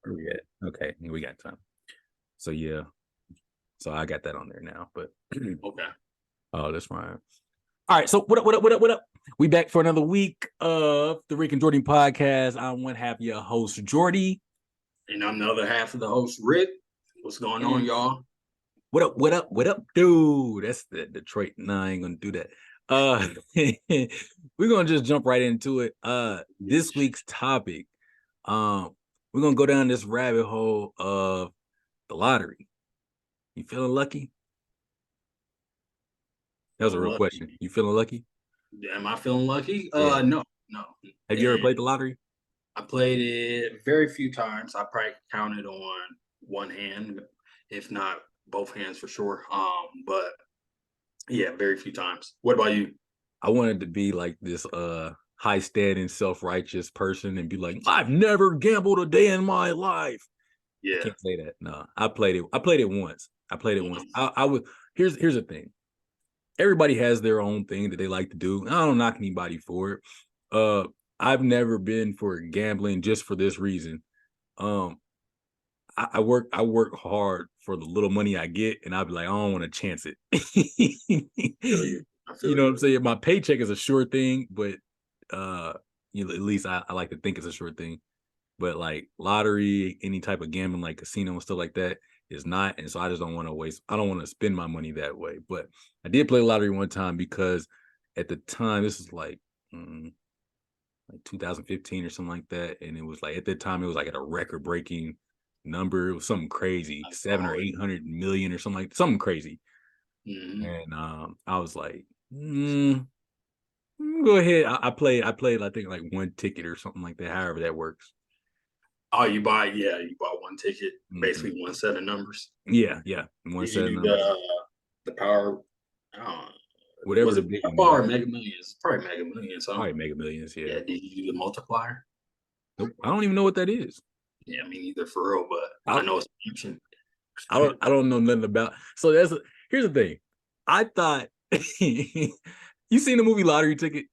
Where we at? Okay, we got time. So yeah, so I got that on there now. But Okay. oh, that's fine. All right, so what up, what up, what up, what up? We back for another week of the Rick and Jordy podcast. I'm one half your host, Jordy. And I'm the other half of the host, Rick. What's going on, y'all? What up, what up, what up, dude? That's the Detroit. No, I ain't gonna do that. We're gonna just jump right into it. This week's topic. We're gonna go down this rabbit hole of the lottery. You feeling lucky? That was a real question. You feeling lucky? Am I feeling lucky? Yeah. No. Have you ever played the lottery? I played it very few times. I probably counted on one hand, if not both hands for sure. But yeah, very few times. What about you? I wanted to be like this high standing, self-righteous person and be like, I've never gambled a day in my life. I Yeah. can't say that. No, I played it. I played it once. I would here's the thing. Everybody has their own thing that they like to do. I don't knock anybody for it. I've never been for gambling just for this reason. I work hard for the little money I get, and I'll be like, I don't want to chance it. You know what I'm saying? My paycheck is a sure thing, but at least I like to think it's a sure thing. But like lottery, any type of gambling, like casino and stuff like that, is not. And so I just don't want to waste. I don't want to spend my money that way. But I did play lottery one time because at the time, this is like 2015 or something like that, and it was like at that time it was like at a record breaking number. It was something crazy, 700 or 800 million or something crazy. Mm-hmm. And I was like, go ahead. I played. I think like one ticket or something like that. However that works. Oh, you bought one ticket, basically one set of numbers. Yeah. One Did set you of do numbers. the power? Whatever Was the it big one Power was. or Mega Millions? Probably Mega Millions. Probably Mega Millions. Yeah. Yeah. Did you do the multiplier? Nope. I don't even know what that is. Yeah, me neither for real, but I know it's an option. I don't know nothing about. So here's the thing. I thought you seen the movie Lottery Ticket?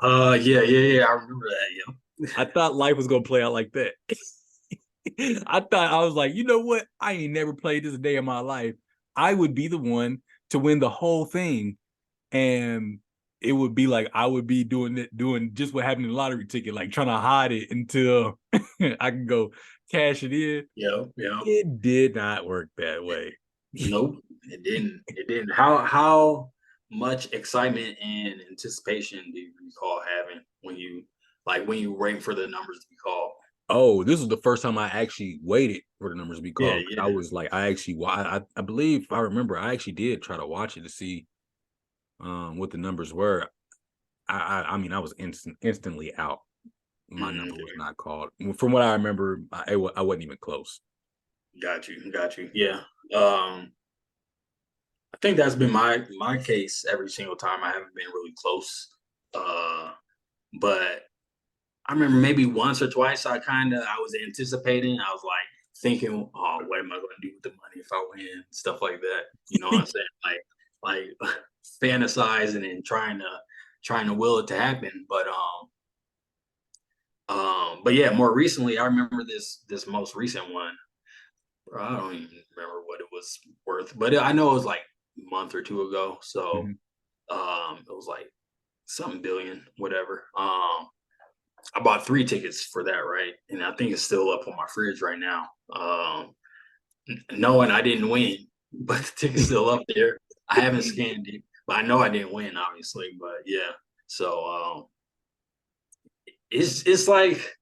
Yeah. I remember that. Yeah. I thought life was gonna play out like that. I was like, you know what? I ain't never played this a day in my life. I would be the one to win the whole thing, and it would be like I would be doing just what happened in the lottery ticket, like trying to hide it until I can go cash it in. Yeah. It did not work that way. Nope, it didn't. It didn't. How much excitement and anticipation do you recall having when you waiting for the numbers to be called? Oh, this was the first time I actually waited for the numbers to be Yeah, called. I yeah. was like, I believe if I remember, I actually did try to watch it to see what the numbers were. I mean, I was instantly out. My number was not called. From what I remember, I wasn't even close. Got you. Yeah. I think that's been my case every single time. I haven't been really close. But I remember maybe once or twice I was anticipating. I was like thinking, oh, what am I going to do with the money if I win? Stuff like that. You know what I'm saying? Like fantasizing and trying to will it to happen. But yeah, more recently, I remember this most recent one. Bro, I don't even remember what it was worth, but I know it was like a month or two ago. So Mm-hmm. it was like something billion, whatever. I bought 3 tickets for that, right? And I think it's still up on my fridge right now. Knowing I didn't win, but the ticket's still up there. I haven't scanned it, but I know I didn't win, obviously. But yeah, so it's like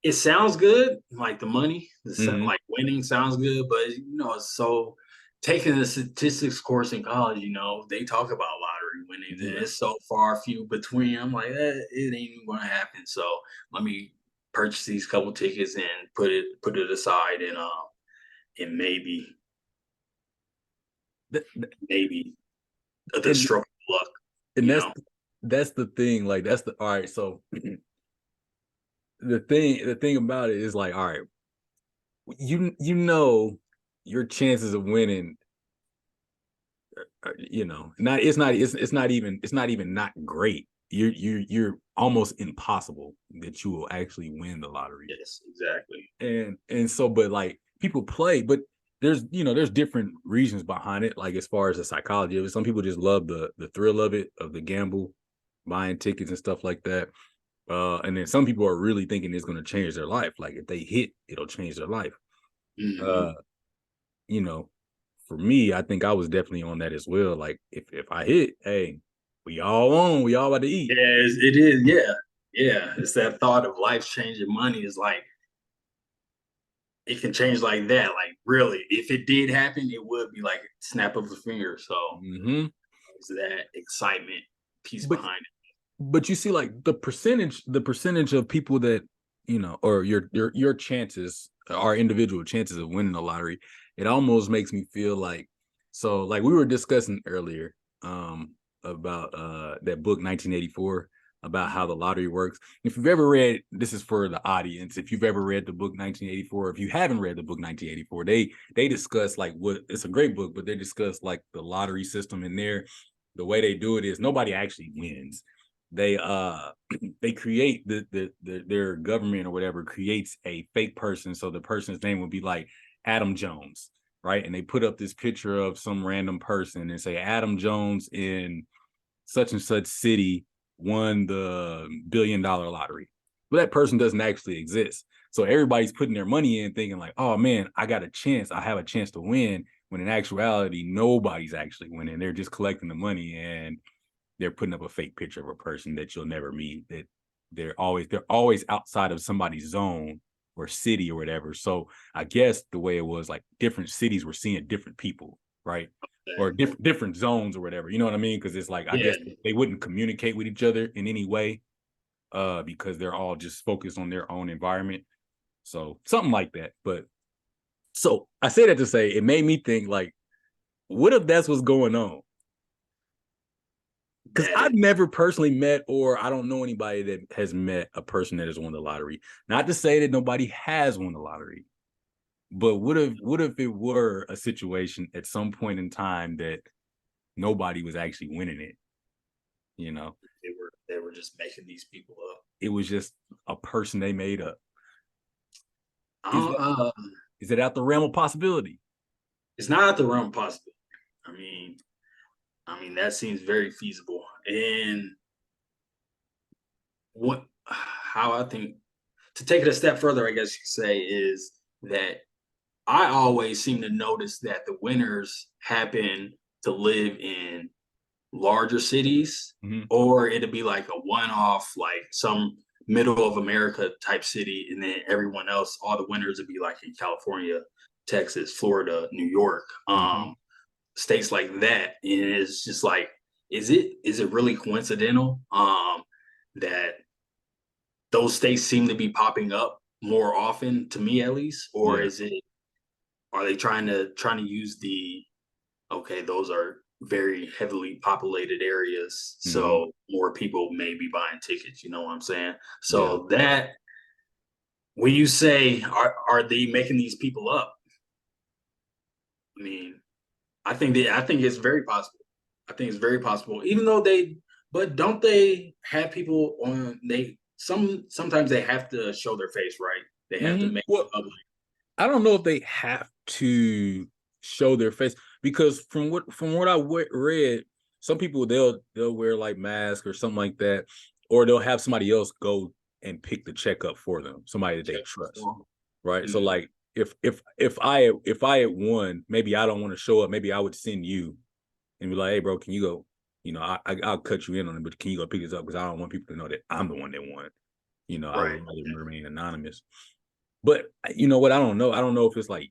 it sounds good, like the money, like winning sounds good, but it's so taking the statistics course in college, they talk about lottery winning. Yeah. It's so far few between. I'm like, it ain't even gonna happen. So let me purchase these couple tickets and put it aside and maybe the And, stroke of luck, and you know. that's the thing. Like that's the all right. So the thing about it is like, all right, you know your chances of winning, not it's not even not great. you're almost impossible that you will actually win the lottery. Yes, exactly. And so, but like people play, but there's different reasons behind it. Like as far as the psychology of it, some people just love the thrill of it, of the gamble, buying tickets and stuff like that. And then some people are really thinking it's going to change their life. Like if they hit, it'll change their life. Mm-hmm. Uh, you know, for me, I think I was definitely on that as well. Like if I hit, hey, we all on, we all about to eat. Yes, it is. Yeah, yeah. It's that thought of life changing money is like it can change like that. Like really, if it did happen, it would be like a snap of a finger. So Mm-hmm. it's that excitement piece But behind but you see, like the percentage of people that or your chances, our individual chances of winning the lottery, it almost makes me feel like, so like we were discussing earlier, about that book 1984, about how the lottery works. If you've ever read, this is for the audience, if you've ever read the book 1984, if you haven't read the book 1984, they discuss like what, it's a great book, but they discuss like the lottery system in there. The way they do it is nobody actually wins. They they create their government or whatever creates a fake person, so the person's name would be like Adam Jones, right? And they put up this picture of some random person and say Adam Jones in such and such city won the $1 billion lottery. But that person doesn't actually exist. So everybody's putting their money in thinking like, oh man, I got a chance. I have a chance to win. When in actuality, nobody's actually winning. They're just collecting the money and they're putting up a fake picture of a person that you'll never meet. That they're always outside of somebody's zone or city or whatever. So I guess the way it was, like different cities were seeing different people, right? it. Or different zones or whatever. You know what I mean? Because it's like I Yeah, guess they wouldn't communicate with each other in any way, because they're all just focused on their own environment. So something like that. But so I say that to say it made me think like, what if that's what's going on? Because that I've is never personally met, or I don't know anybody that has met a person that has won the lottery. Not to say that nobody has won the lottery, but what if it were a situation at some point in time that nobody was actually winning it? You know, they were just making these people up. it was just a person they made up. Is Uh, that uh, is it out the realm of possibility? it's not out the realm of possibility. I mean, that seems very feasible. And what how I think to take it a step further, I guess you could say, is that I always seem to notice that the winners happen to live in larger cities, Mm-hmm. or it'd be like a one-off, like some middle of America type city, and then everyone else, all the winners would be like in California, Texas, Florida, New York, Mm-hmm. states like that. And it's just like, is it really coincidental that those states seem to be popping up more often, to me at least, or Yeah. is it are they trying to use the okay, those are very heavily populated areas, Mm-hmm. so more people may be buying tickets, you know what I'm saying? Yeah. So that when you say are they making these people up? I mean, I think it's very possible. I think it's very possible. Even though but don't they have people on sometimes they have to show their face, right? They have to Mm-hmm. make it Well, public. I don't know if they have to show their face, because from what I read, some people they'll wear like masks or something like that, or they'll have somebody else go and pick the check up for them, somebody that they Check trust, for 'em. right? So Mhm. like if I had won, maybe I don't want to show up, maybe I would send you and be like, hey bro, can you go? I'll cut you in on it, but can you go pick this up, because I don't want people to know that I'm the one that won. I would Right. rather remain anonymous. But you know what? I don't know. I don't know if it's like,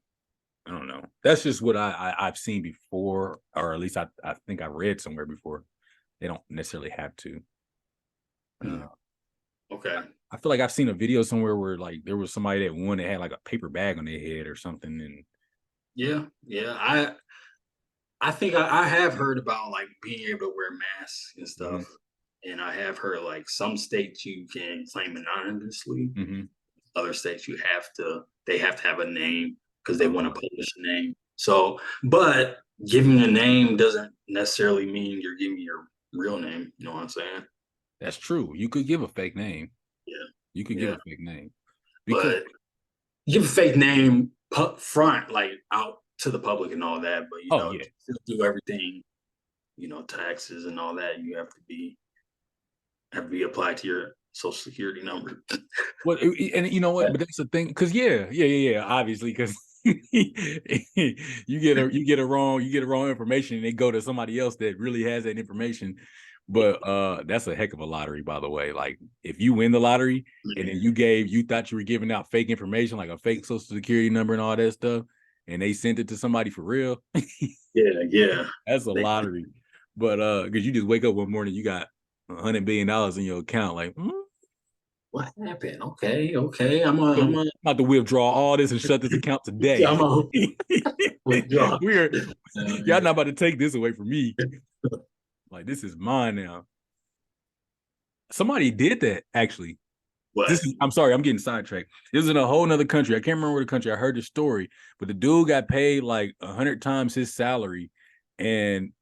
I don't know. That's just what I've seen before, or at least I think I read somewhere before. They don't necessarily have to. Mm. Uh, Okay. I feel like I've seen a video somewhere where like there was somebody that won that had like a paper bag on their head or something, and Yeah. Yeah. I think I have heard about like being able to wear masks and stuff. hmm And I have heard like some states you can claim anonymously. hmm Other states they have to have a name because they want to uh, publish a name. So, but giving a name doesn't necessarily mean you're giving your real name. You know what I'm saying? That's true. You could give a fake name. Yeah, You could give yeah. a fake name because But give a fake name front, like out to the public and all that. But oh yeah. still do everything. Taxes and all that. You have to be applied to your social security number. Well, and you know what? But that's the thing, because yeah. Obviously, because you get a wrong information, and they go to somebody else that really has that information. But that's a heck of a lottery, by the way. Like if you win the lottery and then you thought you were giving out fake information, like a fake social security number and all that stuff, and they sent it to somebody for real, Yeah. that's a lottery. But because you just wake up one morning, you got $100 billion in your account, like. What happened? Okay. I'm about to withdraw all this and shut this account today. I'm a withdraw. We're y'all not about to take this away from me. Like this is mine now. Somebody did that actually. What? I'm sorry, I'm getting sidetracked. This is in a whole nother country. I can't remember the country. I heard the story, but the dude got paid like 100 times his salary, and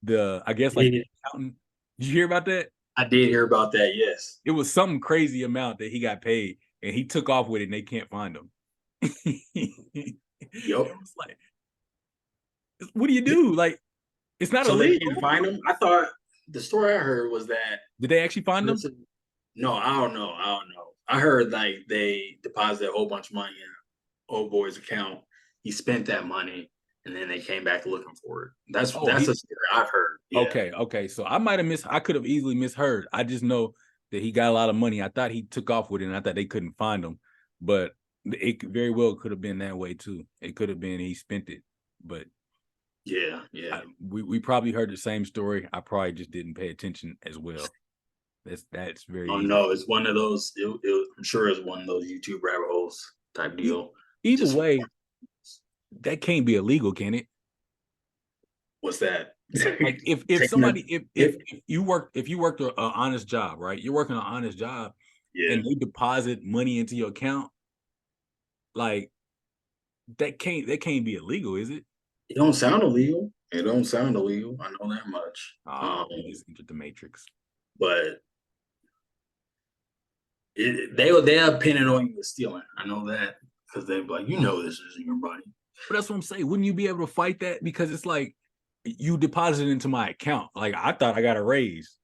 I guess like the accountant. Did you hear about that? I did hear about that. Yes. It was some crazy amount that he got paid, and he took off with it, and they can't find him. Yep. It's like, what do you do? Like, it's not So they illegal. didn't find him. I thought the story I heard was that. Did they actually find him? No, I don't know. I heard like they deposited a whole bunch of money in old boy's account. He spent that money, and then they came back looking for it. That's a story I've heard. Yeah. Okay. So I could have easily misheard. I just know that he got a lot of money. I thought he took off with it, and I thought they couldn't find him. But it very well could have been that way too. It could have been he spent it, but yeah. We probably heard the same story. I probably just didn't pay attention as well. That's very. Oh no, it's one of those. I'm sure it's one of those YouTube rabbit holes type deal. Either way, that can't be illegal, can it? What's that? Like if somebody if you worked an honest job, right? You're working an honest job, and they deposit money into your account, like that can't be illegal, is it? It don't sound illegal. I know that much. We just entered the matrix. But they'll pin it on you with stealing. I know that because they're like, this isn't your money. But that's what I'm saying. Wouldn't you be able to fight that? Because it's like you deposited into my account. Like I thought I got a raise.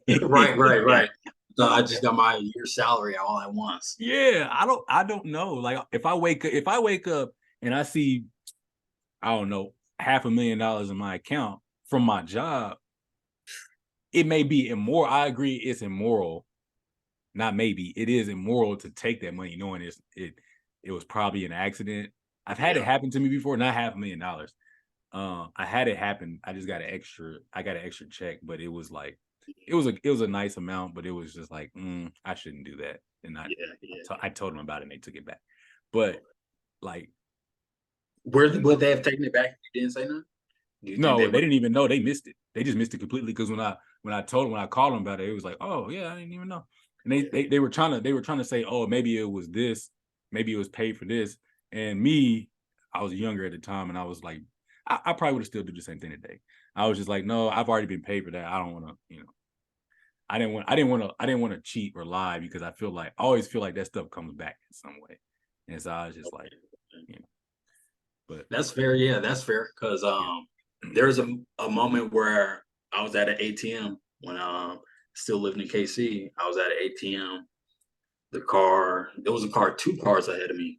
Right. So I just got my year's salary all at once. Yeah, I don't know. Like if I wake up and I see, I don't know, $500,000 in my account from my job, it may be immoral. I agree, it's immoral. Not maybe, it is immoral to take that money knowing it was probably an accident. I've had it happen to me before, not $500,000. I had it happen. I got an extra check, but it was like it was a nice amount, but it was just like I shouldn't do that. And I told them about it and they took it back. But like, would they have taken it back if you didn't say nothing? No, they didn't even know. They missed it. They just missed it completely because when I called them about it, it was like, oh yeah, I didn't even know. And they were trying to say, oh, maybe it was this, maybe it was paid for this. And me, I was younger at the time, and I was like, I probably would have still do the same thing today. I was just like, no, I've already been paid for that. I don't want to, I didn't want to cheat or lie because I always feel like that stuff comes back in some way. And so I was just like, but that's fair. Yeah, that's fair. Because there's a moment where I was at an ATM when still living in KC. I was at an ATM. There was a car, two cars ahead of me.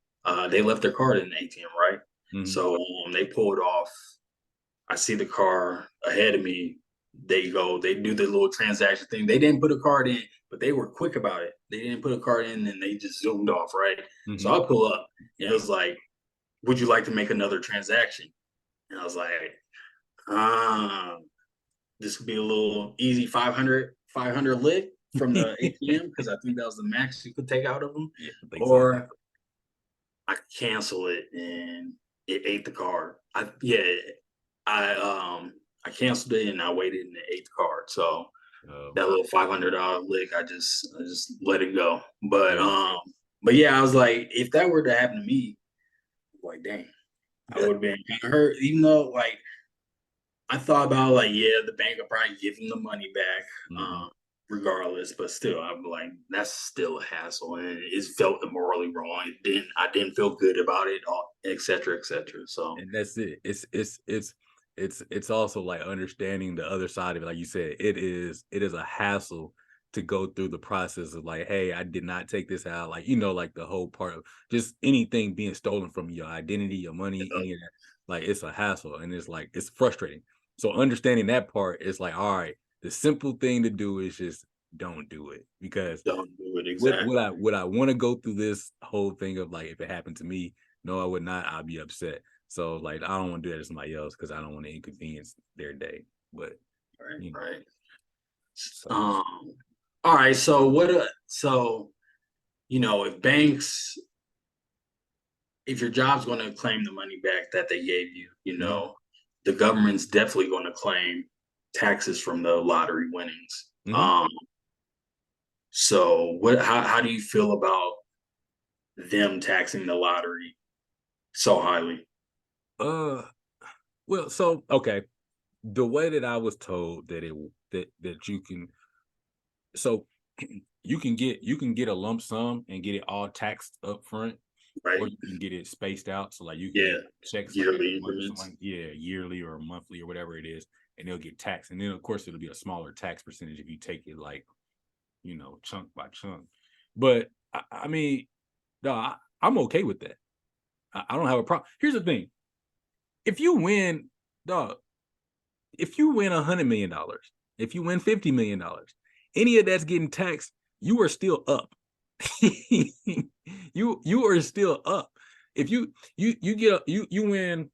They left their card in the ATM, right? Mm-hmm. So they pulled off. I see the car ahead of me. They do the little transaction thing. They didn't put a card in, but they were quick about it. They didn't put a card in and they just zoomed off, right? Mm-hmm. So I pull up and it was like, would you like to make another transaction? And I was like, this could be a little easy 500 lick from the ATM because I think that was the max you could take out of them. Yeah, or I cancel it and it ate the card. I canceled it and I waited and it ate the card. So that little $500 lick, I just let it go. But yeah, I was like, if that were to happen to me, like, dang, I would have been kind of hurt. Even though, like, I thought about like, the bank will probably give him the money back. Mm-hmm. regardless, but still, I'm like, that's still a hassle, and it felt immorally wrong. I didn't feel good about it, all, et cetera, et cetera. So And that's it. It's also like understanding the other side of it. Like you said, it is a hassle to go through the process of like, hey, I did not take this out. Like, like the whole part of just anything being stolen from your identity, your money, any of that. Like it's a hassle and it's like it's frustrating. So understanding that part is like, all right, the simple thing to do is just don't do it because don't do it would exactly. would I would I want to go through this whole thing of like if it happened to me? No, I would not. I'd be upset. So like I don't want to do that to somebody else because I don't want to inconvenience their day. But Right, you know, right. so Um. All right. So what? So if banks, if your job's going to claim the money back that they gave you, mhm, the government's definitely going to claim taxes from the lottery winnings. mhm. So what? How do you feel about them taxing the lottery so highly? uh, well, so okay, the way that I was told that you can so you can get a lump sum and get it all taxed up front, or Right? you can get it spaced out. So like you can Yeah. get checks like every Yearly month or something increments. like yeah, yearly or monthly or whatever it is, and they'll get taxed. And then of course it'll be a smaller tax percentage if you take it like chunk by chunk. But I mean, no, I'm okay with that. I don't have a problem. Here's the thing: if you win, dog, if you win $100 million, if you win $50 million, any of that's getting taxed, you are still up. you are still up. If you get you win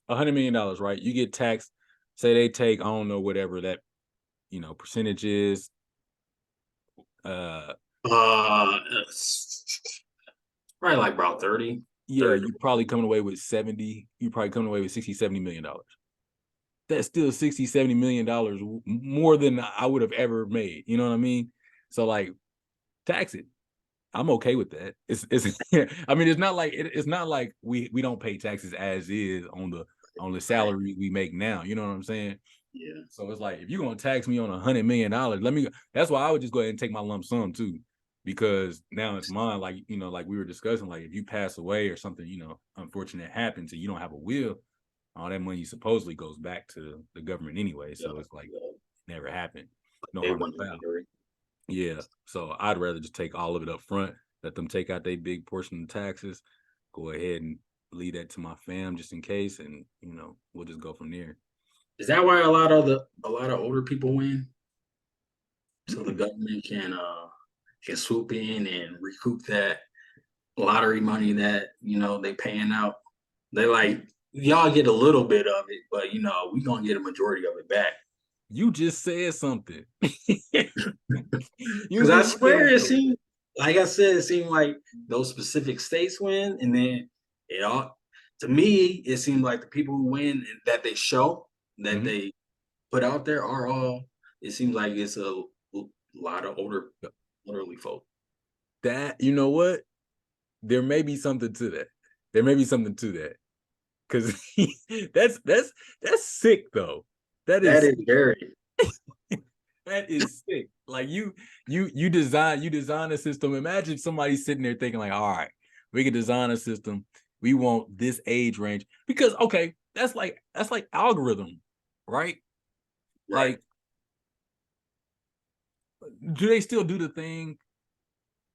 $100 million, right? You get taxed. Say they take I don't know whatever that percentage is. Uh, It's probably like about 30, yeah, 30 to you probably 40. coming away with 70. You probably coming away with 60, $70 million. That's still 60, $70 million more than I would have ever made. You know what I mean? So like tax it. I'm okay with that. It's I mean it's not like we don't pay taxes as is on the Right. salary we make now. You know what I'm saying? Yeah. So it's like if you're gonna tax me on $100 million, let me. That's why I would just go ahead and take my lump sum too, because now it's mine. Like like we were discussing, like if you pass away or something, unfortunate happens and you don't have a will, all that money supposedly goes back to the government anyway. Yeah. So it's like Yeah. never happened. No Day harm, one no foul. delivery. Yeah. So I'd rather just take all of it up front, let them take out their big portion of taxes, go ahead and leave that to my fam just in case, and we'll just go from there. Is that why a lot of older people win? So the Hmm. government can swoop in and recoup that lottery money that they paying out. They like y'all get a little bit of it, but we gonna get a majority of it back. You just said something. You Because I just swear said it something. seemed, like I said, it seemed like those specific states win, and then it all. To me, it seemed like the people who win that they show that Mhm. they put out there are all. It seems like it's a lot of elderly folk. That you know what? There may be something to that. There may be something to that because that's sick though. That That is is very that is sick. Like you design a system. Imagine somebody sitting there thinking like, all right, we can design a system. We want this age range because okay, that's like algorithm, right? right. Like, do they still do the thing?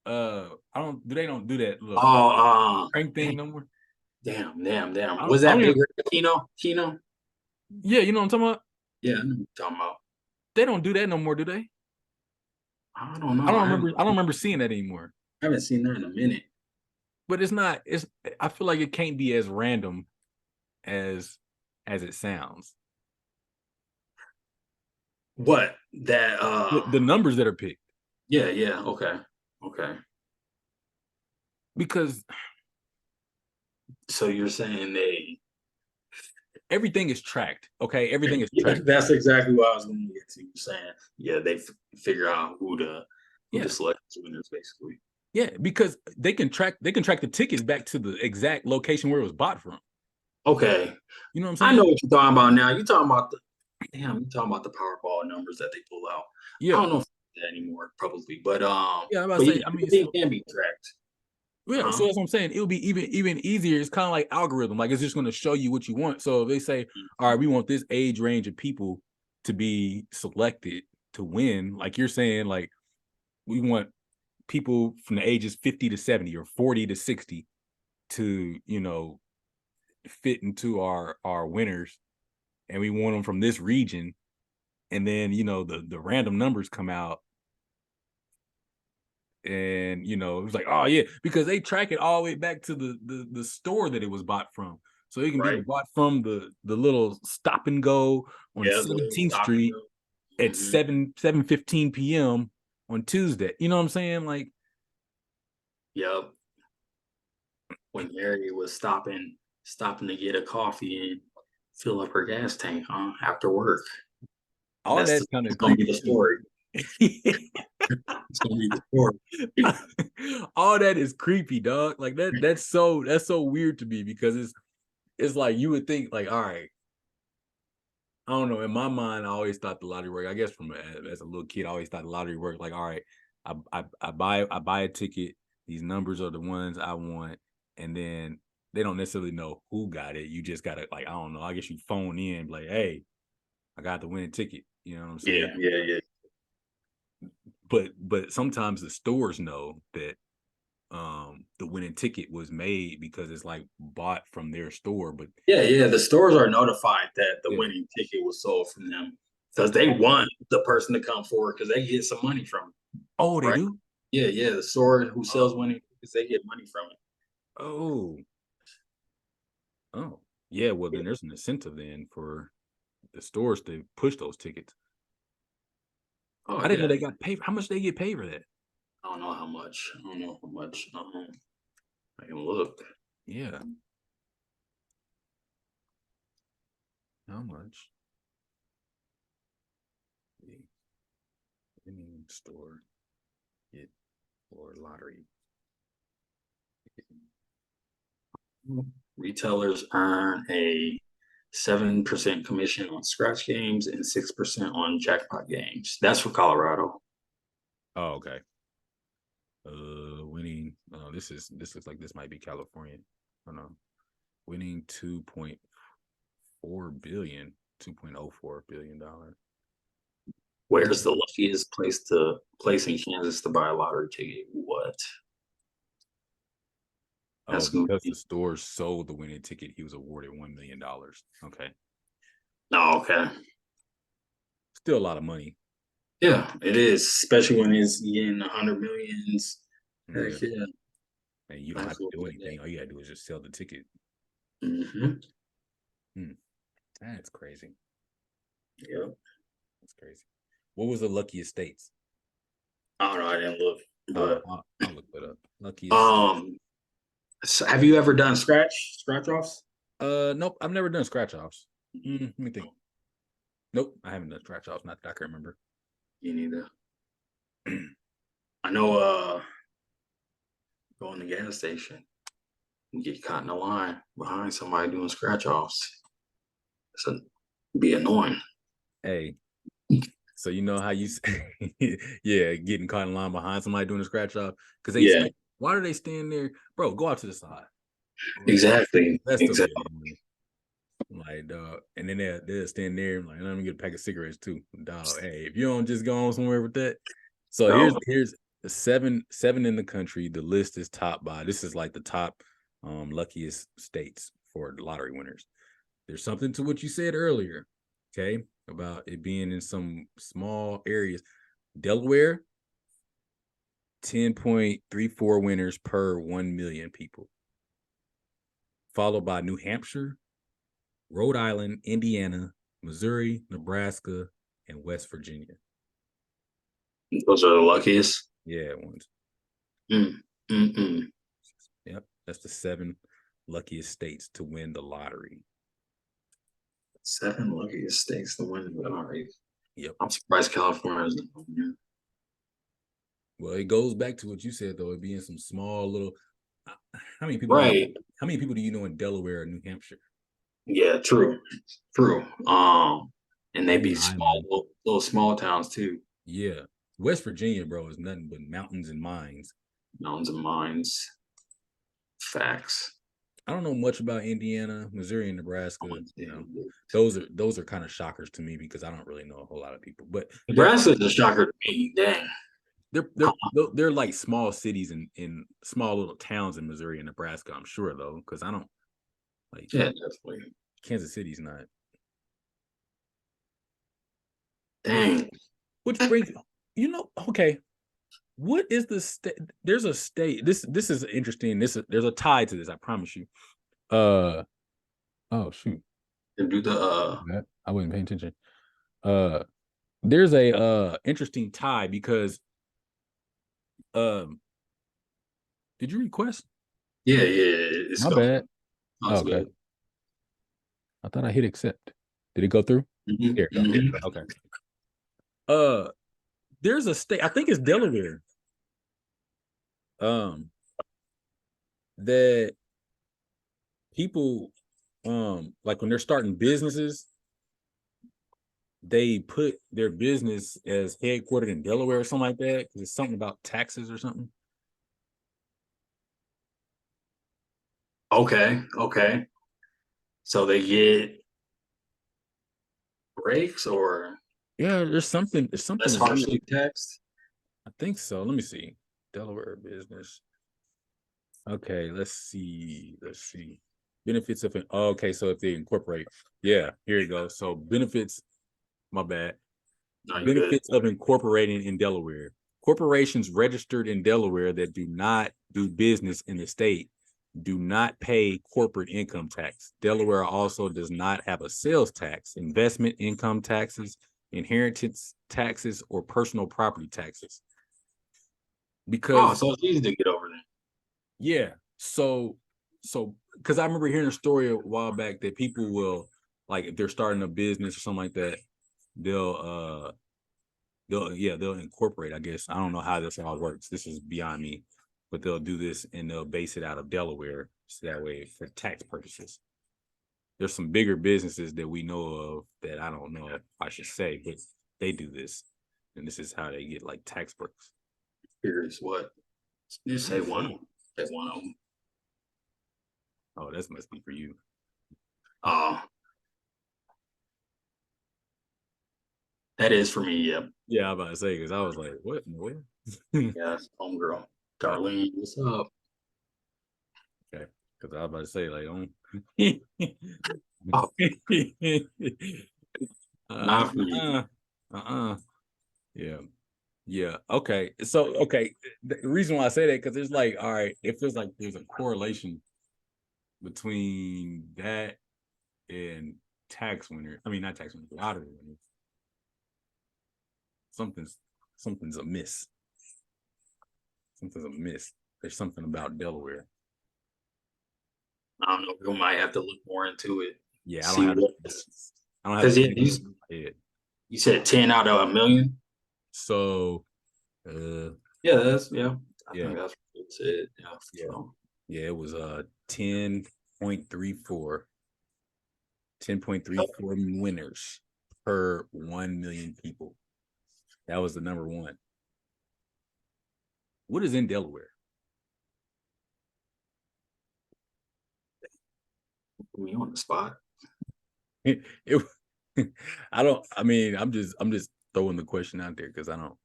I don't. Do they don't do that little Oh, crank damn, thing no more? damn. I don't. Was I that don't even. bigger? Kino? Kino? Yeah, you know what I'm talking about. Yeah, I know what you're talking about. They don't do that no more, do they? I don't I know. don't remember. I don't remember seeing that anymore. I haven't seen that in a minute. But it's not. It's. I feel like it can't be as random as as it sounds. What that? The numbers that are picked Yeah, yeah. Okay, okay. because So you're saying they? everything is tracked. Okay, everything is Yeah, tracked. that's exactly what I was going to get to. You're saying, yeah, they figure out who to Yeah, select as winners, basically. yeah, because they can track the tickets back to the exact location where it was bought from. Okay, You know what I'm I know saying? what you're talking about now. You're talking about the Powerball numbers that they pull out. I Yeah, don't know if that anymore publicly. But Yeah, I'm about but to yeah, say. I mean, everything so can be tracked. yeah, Uh-huh. so that's what I'm saying. It'll be even easier. It's kind of like algorithm. Like it's just going to show you what you want. So if they say, all right, we want this age range of people to be selected to win, like you're saying, like we want people from the ages 50 to 70 or 40 to 60 to, fit into our winners, and we want them from this region. And then, the random numbers come out, and it was like, oh yeah, because they track it all the way back to the store that it was bought from, so it can be Right. bought from the little stop and go on Yeah, the little 17th stop and Street go. at Hmm. 7:15 p.m. on Tuesday. You know what I'm saying? Like, Yep. When Mary was stopping to get a coffee and fill up her gas tank, after work. all that's kind of That's gonna be creepy the too. story. It's gonna be the story. All that is creepy, dog. Like that's so weird to me, because it's like you would think, like, all right, I don't know. In my mind, I always thought the lottery worked. I guess from as a little kid, I always thought the lottery worked. Like, all right, I buy a ticket. These numbers are the ones I want, and then they don't necessarily know who got it. You just gotta, like, I don't know. I guess you phone in, like, hey, I got the winning ticket. You know what I'm saying? Yeah, yeah, yeah. But sometimes the stores know that the winning ticket was made because it's like bought from their store. But Yeah, yeah. The stores are notified that the yeah, winning ticket was sold from them because they want the person to come forward because they get some money from oh, it, they right? do. Yeah, yeah. The store who sells Oh, winning tickets, they get money from it. oh, oh, yeah. Well, Yeah. then there's an incentive then for the stores to push those tickets. Oh I didn't know yeah. they got paid. How much they get paid for that? I don't know how much. I don't know how much. I can look. Yeah, how much? The winning store get for lottery. Retailers earn a 7% commission on scratch games and 6% on jackpot games. That's for Colorado. Oh, okay. Winning. This looks like this might be California. Oh no, winning 2.4 billion, $2.04 billion. Where's the luckiest place in Kansas to buy a lottery ticket? What? Oh, That's gonna because the be. store sold the winning ticket, he was awarded $1 million. Okay, Oh, okay. still a lot of money. Yeah, it is, especially when it's getting 100 millions. Yeah, Heck yeah. and you don't Might have as to well do get that. anything. All you gotta do is just sell the ticket. Hmm. Hmm, that's crazy. Yep. That's crazy. What was the luckiest states? I don't know. I didn't look, Oh, but I'll look that up. Luckiest. um, so have you ever done scratch offs? Nope. I've never done scratch offs. Let me think. Nope, I haven't done scratch offs. Not that I can remember. You neither. I know. Go in the gas station and get caught in the line behind somebody doing scratch offs. So be annoying. Hey, so you know how you, yeah, getting caught in line behind somebody doing a scratch off because they Yeah, stand. Why do they stand there, bro? Go out to the side. Like, exactly, that's the exactly. beginning. Like, dog, and then they'll stand there like, let me get a pack of cigarettes too, dog. Hey, if you don't just go on somewhere with that. So here's No, here's the seven in the country. The list is topped by, this is like the top luckiest states for the lottery winners. There's something to what you said earlier, okay, about it being in some small areas. Delaware, 10.34 winners per 1 million people, followed by New Hampshire, Rhode Island, Indiana, Missouri, Nebraska, and West Virginia. those are the luckiest. Yeah, ones. Mm, mm-mm. Yep, that's the seven luckiest states to win the lottery. 7 luckiest states to win the lottery. Yep. I'm surprised California isn't on there. Well, it goes back to what you said though. It being some small little. How many people do you? Right. How many people do you know in Delaware or New Hampshire? Yeah, true. True. And they Maybe be an small, island. little small towns too. Yeah. West Virginia, bro, is nothing but mountains and mines. Mountains and mines. Facts. I don't know much about Indiana, Missouri, and Nebraska. Those are kind of shockers to me because I don't really know a whole lot of people. But Nebraska is a shocker to me. Dang. They're like small cities in small little towns in Missouri and Nebraska. I'm sure though, because I don't like. Yeah, definitely. Kansas City's not. Dang. Which brings, okay. What is the state? There's a state. This is interesting. There's a tie to this. I promise you. Oh shoot. Do the I wasn't paying attention. There's a interesting tie because did you request? Yeah, it's My bad. Oh, okay. Good. I thought I hit accept. Did it go through? Here it goes. Okay. There's a state, I think it's Delaware. That people like when they're starting businesses, they put their business as headquartered in Delaware or something like that. It's something about taxes or something. Okay. So they get breaks or there's something less harshly taxed. I think so. Let me see. Delaware business. Okay, let's see. Benefits of okay, so if they incorporate, here you go. So benefits, my bad. No, benefits of incorporating in Delaware. Corporations registered in Delaware that do not do business in the state do not pay corporate income tax. Delaware also does not have a sales tax, investment income taxes, inheritance taxes, or personal property taxes. Because so it's easy to get over there. Yeah. So because I remember hearing a story a while back that people will, like, if they're starting a business or something like that, they'll incorporate, I guess. I don't know how this all works. This is beyond me. But they'll do this and they'll base it out of Delaware. So that way for tax purposes. There's some bigger businesses that we know of that I don't know if I should say, but they do this. And this is how they get like tax breaks. Here's what. You say one of them. Say one of them. Oh, that must be for you. That is for me, yeah. Yeah, I was about to say, because I was like, what? Yeah, homegirl. Darlene, what's up? Okay, because I was about to say, like, not for you. Yeah. Okay. So, okay. The reason why I say that, because it's like, all right, it feels like there's a correlation between that and tax winner. I mean, not tax winner, lottery winner. Something's amiss. Something's amiss. There's something about Delaware. I don't know. We might have to look more into it. Yeah, I don't have. Because you said 10 out of a million. So, yeah, I think that's what it said. Yeah, it was 10.34. 10.34 winners per 1 million people. That was the number one. What is in Delaware? Put me on the spot. I'm just throwing the question out there because I don't.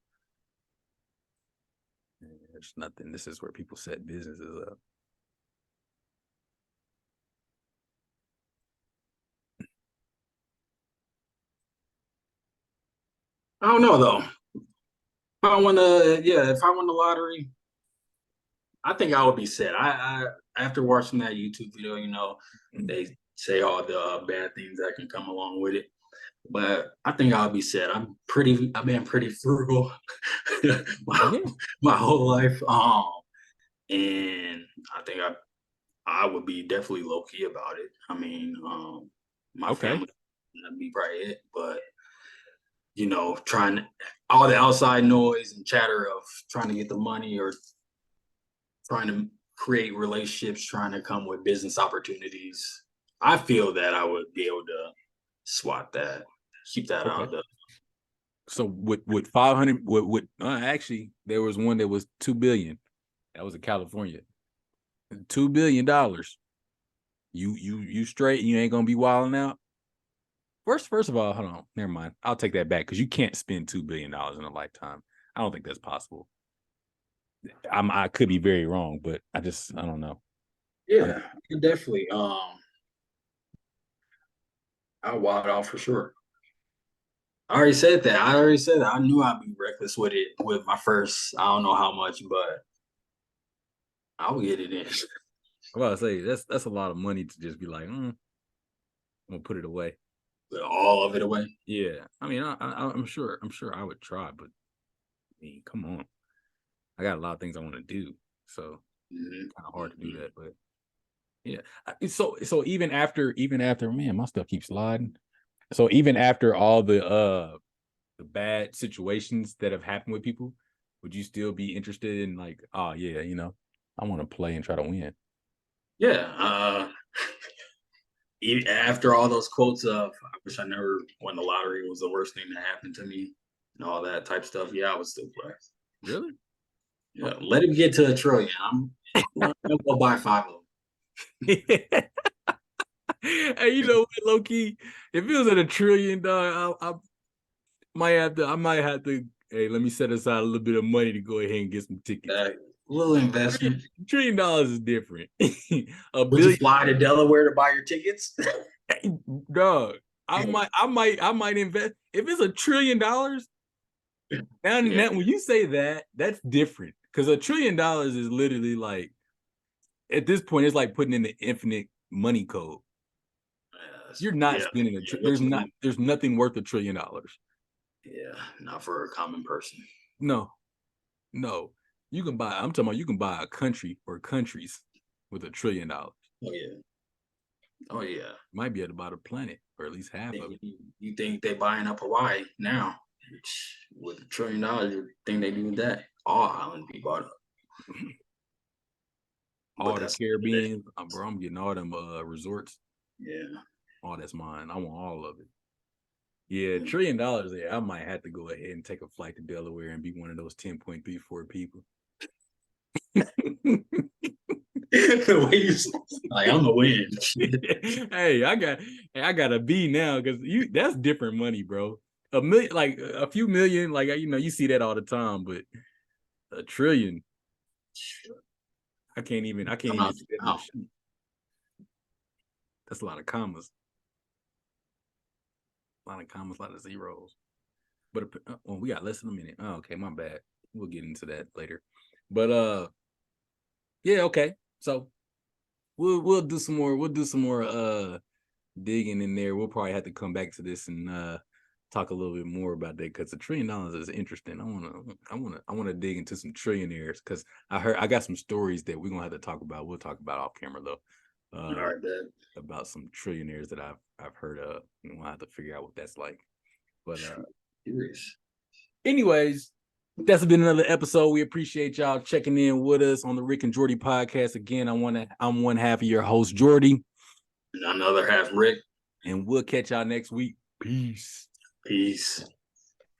There's nothing. This is where people set businesses up. I don't know though. If I won the lottery, I think I would be set. I after watching that YouTube video, they say all the bad things that can come along with it. But I think I'll be set. I've been pretty frugal my whole life. And I think I would be definitely low key about it. I mean, my family would be probably it, but trying all the outside noise and chatter of trying to get the money or trying to create relationships, trying to come with business opportunities. I feel that I would be able to swat that, keep that out of So with 500, with actually there was one that was 2 billion. That was in California. $2 billion. You straight. You ain't gonna be wilding out. First of all, hold on. Never mind. I'll take that back because you can't spend $2 billion in a lifetime. I don't think that's possible. I could be very wrong, but I don't know. Yeah, definitely. I'll wild out for sure. I already said that. I knew I'd be reckless with it with my first. I don't know how much, but I'll get it in. I'm about to say that's a lot of money to just be like, I'm gonna put it away. All of it away. Yeah, I mean, I'm sure I would try, but I mean, come on, I got a lot of things I want to do, so kind of hard to do that. But yeah, so even after man, my stuff keeps sliding. So even after all the bad situations that have happened with people, would you still be interested in like, oh yeah, I want to play and try to win? Yeah. After all those quotes of "I wish I never won the lottery," was the worst thing that happened to me, and all that type stuff. Yeah, I would still play. Really? Yeah, let him get to a trillion. I'm gonna go buy 5 of them. Hey, low key, if it was at $1 trillion, I I might have to. Hey, let me set aside a little bit of money to go ahead and get some tickets. A little investment. $1 trillion is different. A Would you billion, fly to Delaware to buy your tickets? dog. I might invest. If it's $1 trillion, now Yeah. when you say that, that's different because $1 trillion is literally like at this point, it's like putting in the infinite money code. You're not Yeah. spending there's nothing worth $1 trillion. Yeah, not for a common person. No, no. I'm talking about you can buy a country or countries with $1 trillion. Oh yeah. Oh yeah. Might be able to buy the planet or at least half of it. You think they buying up Hawaii now with $1 trillion? You think they do that? All islands be bought up. But All the that's Caribbean, bro. I'm getting all them resorts. yeah. All that's mine. I want all of it. Yeah, $1 trillion. Yeah, I might have to go ahead and take a flight to Delaware and be one of those 10.34 people. The way you like, I'm gonna win. Hey, I got a B now because that's different money, bro. A million, like a few million, like you see that all the time, but $1 trillion, I can't even see that in the sheet. That's a lot of commas. A lot of commas, a lot of zeros. But we got less than a minute. Oh, okay, my bad. We'll get into that later. But yeah, okay. So we'll do some more digging in there. We'll probably have to come back to this and talk a little bit more about that because $1 trillion is interesting. I wanna dig into some trillionaires because I got some stories that we're gonna have to talk about. We'll talk about off camera though. All right, About some trillionaires that I've heard of. And we'll have to figure out what that's like. But anyways, that's been another episode. We appreciate y'all checking in with us on the Rick and Jordy podcast. Again, I'm one half of your host, Jordy. And another half, Rick. And we'll catch y'all next week. Peace. Peace.